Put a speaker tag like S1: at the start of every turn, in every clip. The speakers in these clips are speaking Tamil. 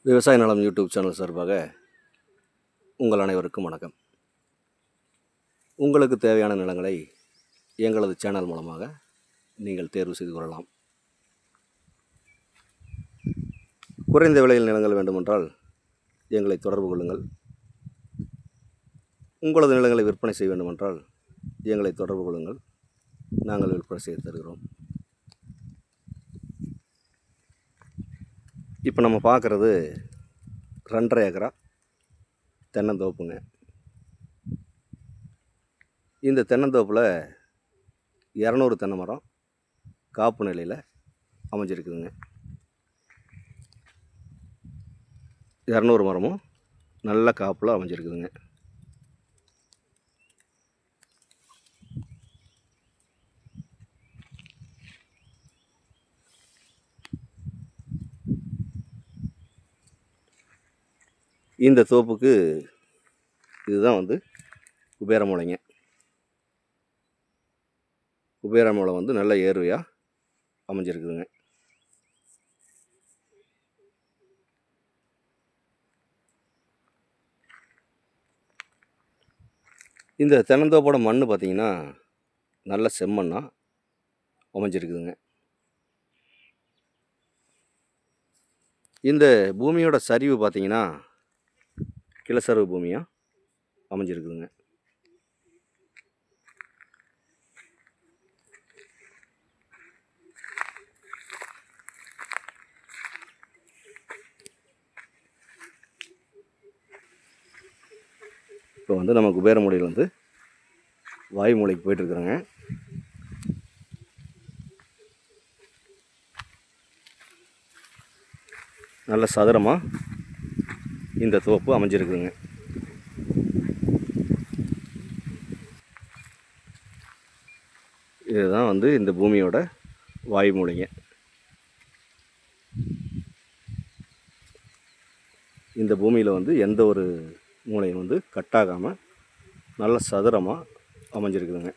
S1: விவசாய நலம் யூடியூப் சேனல் சார்பாக உங்கள் அனைவருக்கும் வணக்கம். உங்களுக்கு தேவையான நிலங்களை எங்களது சேனல் மூலமாக நீங்கள் தேர்வு செய்து கொள்ளலாம். குறைந்த விலையில் நிலங்கள் வேண்டுமென்றால் எங்களை தொடர்பு கொள்ளுங்கள். உங்களது நிலங்களை விற்பனை செய்ய வேண்டுமென்றால் எங்களை தொடர்பு கொள்ளுங்கள். நாங்கள் விற்பனை செய்து தருகிறோம். இப்போ நம்ம பார்க்குறது 2.5 ஏக்கரா தென்னந்தோப்புங்க. இந்த தென்னந்தோப்பில் 200 தென்னை மரம் காப்பு நிலையில் அமைஞ்சிருக்குதுங்க. 200 மரமும் நல்ல காப்பில் அமைஞ்சிருக்குதுங்க. இந்த தோப்புக்கு இதுதான் குபேரமூலைங்க. குபேரமூலை நல்ல ஏர்வையாக அமைஞ்சிருக்குதுங்க. இந்த தென்னந்தோப்போட மண் பார்த்திங்கன்னா நல்ல செம்மண்ணாக அமைஞ்சிருக்குதுங்க. இந்த பூமியோட சரிவு பார்த்திங்கன்னா கிளசரிவு பூமியாக அமைஞ்சிருக்குதுங்க. இப்போ நம்ம குபேரமூலையில் வாயுமூலைக்கு போயிட்டுருக்குறோங்க. நல்ல சதுரமாக இந்த தோப்பு அமைஞ்சிருக்குதுங்க. இதுதான் இந்த பூமியோட வாயுமூலைங்க. இந்த பூமியில் எந்த ஒரு மூலையும் கட்டாகாமல் நல்ல சதுரமாக அமைஞ்சிருக்குதுங்க.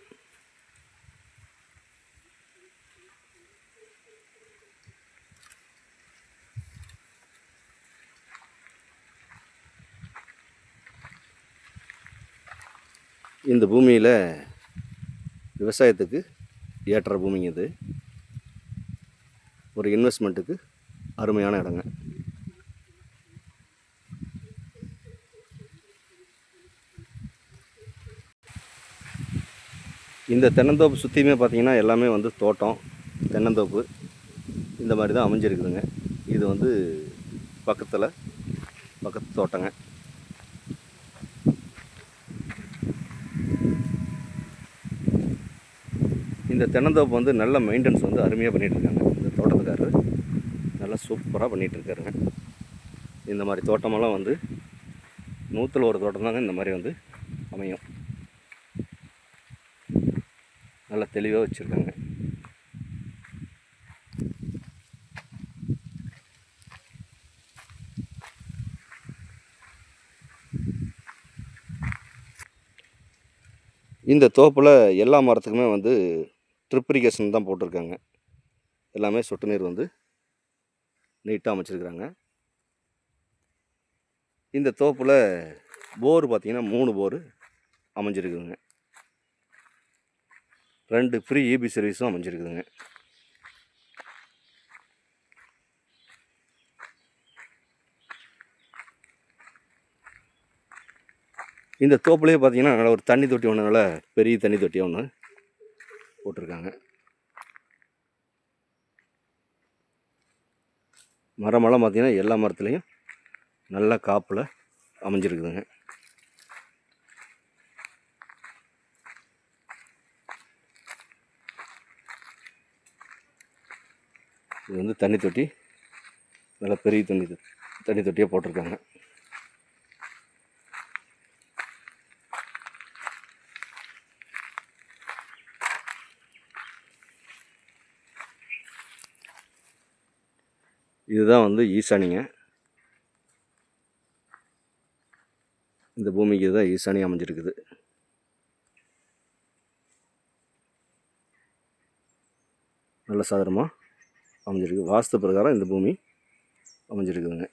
S1: இந்த பூமியில் விவசாயத்துக்கு ஏற்ற பூமிங்க. இது ஒரு இன்வெஸ்ட்மெண்ட்டுக்கு அருமையான இடங்க. இந்த தென்னந்தோப்பு சுற்றியுமே பார்த்திங்கன்னா எல்லாமே தோட்டம், தென்னந்தோப்பு இந்த மாதிரி தான் அமைஞ்சிருக்குதுங்க. இது பக்கத்து தோட்டங்க. இந்த தென்னந்தோப்பு நல்ல மெயின்டெனன்ஸ் அருமையாக பண்ணிகிட்ருக்காங்க. இந்த தோட்டத்துக்காரர் நல்லா சூப்பராக பண்ணிகிட்ருக்காருங்க. இந்த மாதிரி தோட்டமெல்லாம் 100ல் ஒரு தோட்டம் தாங்க இந்த மாதிரி அமையும். நல்லா தெளிவாக வச்சுருக்காங்க. இந்த தோப்பில் எல்லா மரத்துக்குமே ட்ரிப் இரிகேஷன் தான் போட்டிருக்காங்க. எல்லாமே சொட்டு நீர் நீட்டாக அமைச்சிருக்கிறாங்க. இந்த தோப்பில் போர் பார்த்திங்கன்னா 3 போர் அமைஞ்சிருக்குதுங்க. 2 ஃப்ரீ இபி சர்வீஸும் அமைஞ்சிருக்குதுங்க. இந்த தோப்புலேயே பார்த்திங்கன்னா நல்ல ஒரு தண்ணி தொட்டி ஒன்று, நல்ல பெரிய தண்ணி தொட்டி ஒன்று போட்டிருக்காங்க. மரமெல்லாம் பார்த்திங்கன்னா எல்லா மரத்துலேயும் நல்ல காப்பில் அமைஞ்சிருக்குதுங்க. இது தண்ணி தொட்டி, நல்ல பெரிய தண்ணி தொட்டியாக போட்டிருக்காங்க. இதுதான் ஈசானிங்க. இந்த பூமிக்கு இதுதான் ஈசானி அமைஞ்சிருக்குது. நல்ல சாதனமாக அமைஞ்சிருக்கு. வாஸ்து பிரகாரம் இந்த பூமி அமைஞ்சிருக்குதுங்க.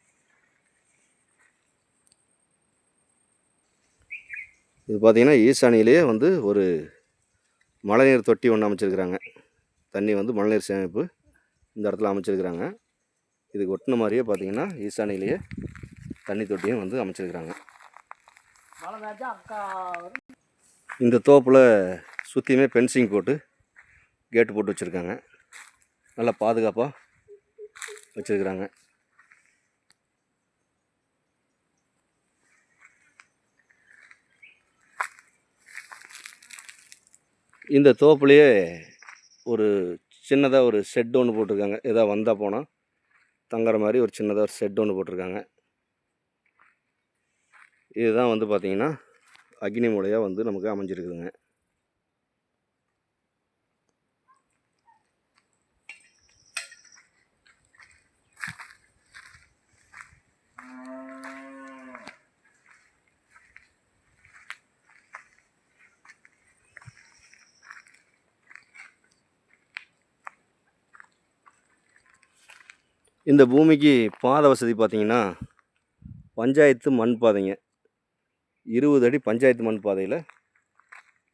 S1: இது பார்த்திங்கன்னா ஈசானியிலேயே வந்து ஒரு மழைநீர் தொட்டி ஒன்று அமைச்சிருக்கிறாங்க. தண்ணி வந்து மழைநீர் சேமிப்பு இந்த இடத்துல அமைச்சிருக்கிறாங்க. இதுக்கு ஒட்டின மாதிரியே பார்த்திங்கன்னா ஈசானியிலேயே தண்ணி தொட்டியும் வந்து அமைச்சிருக்கிறாங்க. இந்த தோப்பில் சுற்றியுமே ஃபென்சிங் போட்டு கேட்டு போட்டு வச்சுருக்காங்க. நல்லா பாதுகாப்பாக வச்சுருக்கிறாங்க. இந்த தோப்புலேயே ஒரு சின்னதாக ஒரு ஷெட் ஒன்று போட்டிருக்காங்க. ஏதாவது வந்தால் போனால் தங்குற மாதிரி ஒரு சின்னதாக ஒரு ஷெட் ஒன்று போட்டிருக்காங்க. இதுதான் வந்து பார்த்திங்கன்னா அக்னி மூலையாக வந்து நமக்கு அமைஞ்சிருக்குதுங்க. இந்த பூமிக்கு பாதை வசதி பார்த்திங்கன்னா பஞ்சாயத்து மண் பாதைங்க. 20 அடி பஞ்சாயத்து மண் பாதையில்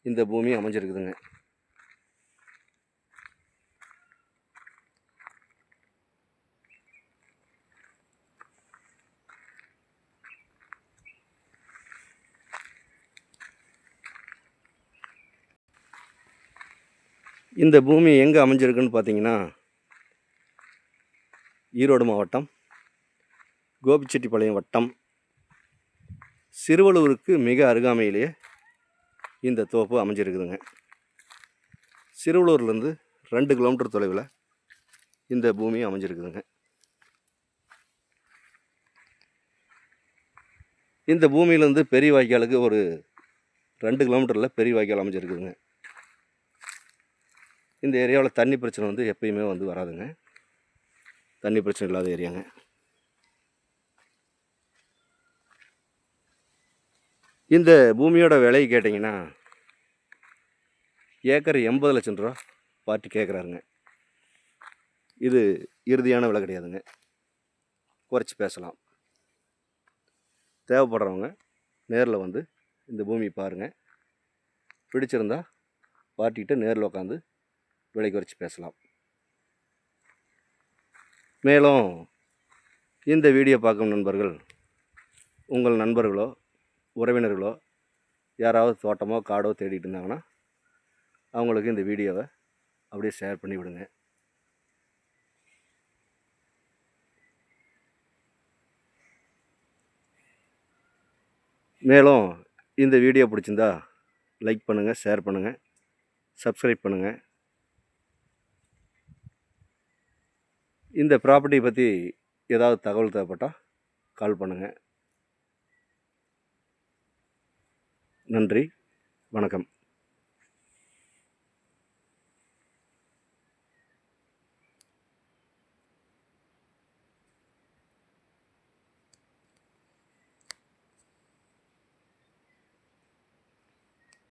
S1: இந்த பூமி அமைஞ்சிருக்குதுங்க. இந்த பூமி எங்கே அமைஞ்சிருக்குன்னு பார்த்தீங்கன்னா ஈரோடு மாவட்டம் கோபிச்செட்டிப்பாளையம் வட்டம் சிறுவலூருக்கு மிக அருகாமையிலேயே இந்த தோப்பு அமைஞ்சிருக்குதுங்க. சிறுவலூர்லேருந்து 2 கிலோமீட்டர் தொலைவில் இந்த பூமி அமைஞ்சிருக்குதுங்க. இந்த பூமியிலேருந்து பெரிய வாய்க்காலுக்கு ஒரு 2 கிலோமீட்டரில் பெரிய வாய்க்கால் அமைஞ்சிருக்குதுங்க. இந்த ஏரியாவில் தண்ணி பிரச்சனை வந்து எப்பயுமே வந்து வராதுங்க. தண்ணி பிரச்சனை இல்லாத ஏரியாங்க. இந்த பூமியோட விலை கேட்டிங்கன்னா ஏக்கர் 80 லட்சம் ரூபா பார்ட்டி கேட்குறாருங்க. இது இறுதியான விலை கிடையாதுங்க. குறைச்சி பேசலாம். தேவைப்படுறவங்க நேரில் வந்து இந்த பூமி பாருங்கள். பிடிச்சிருந்தா பார்ட்டிகிட்ட நேரில் உட்காந்து விலை குறைச்சி பேசலாம். மேலும் இந்த வீடியோ பார்க்கும் நண்பர்கள் உங்கள் நண்பர்களோ உறவினர்களோ யாராவது தோட்டமோ காடோ தேடிட்டு இருந்தாங்கன்னா அவங்களுக்கு இந்த வீடியோவை அப்படியே ஷேர் பண்ணி விடுங்க. மேலும் இந்த வீடியோ பிடிச்சிருந்தா லைக் பண்ணுங்கள், ஷேர் பண்ணுங்கள், சப்ஸ்கிரைப் பண்ணுங்கள். இந்த ப்ராப்பர்ட்டி பற்றி ஏதாவது தகவல் தேவைப்பட்டால் கால் பண்ணுங்கள். நன்றி, வணக்கம்.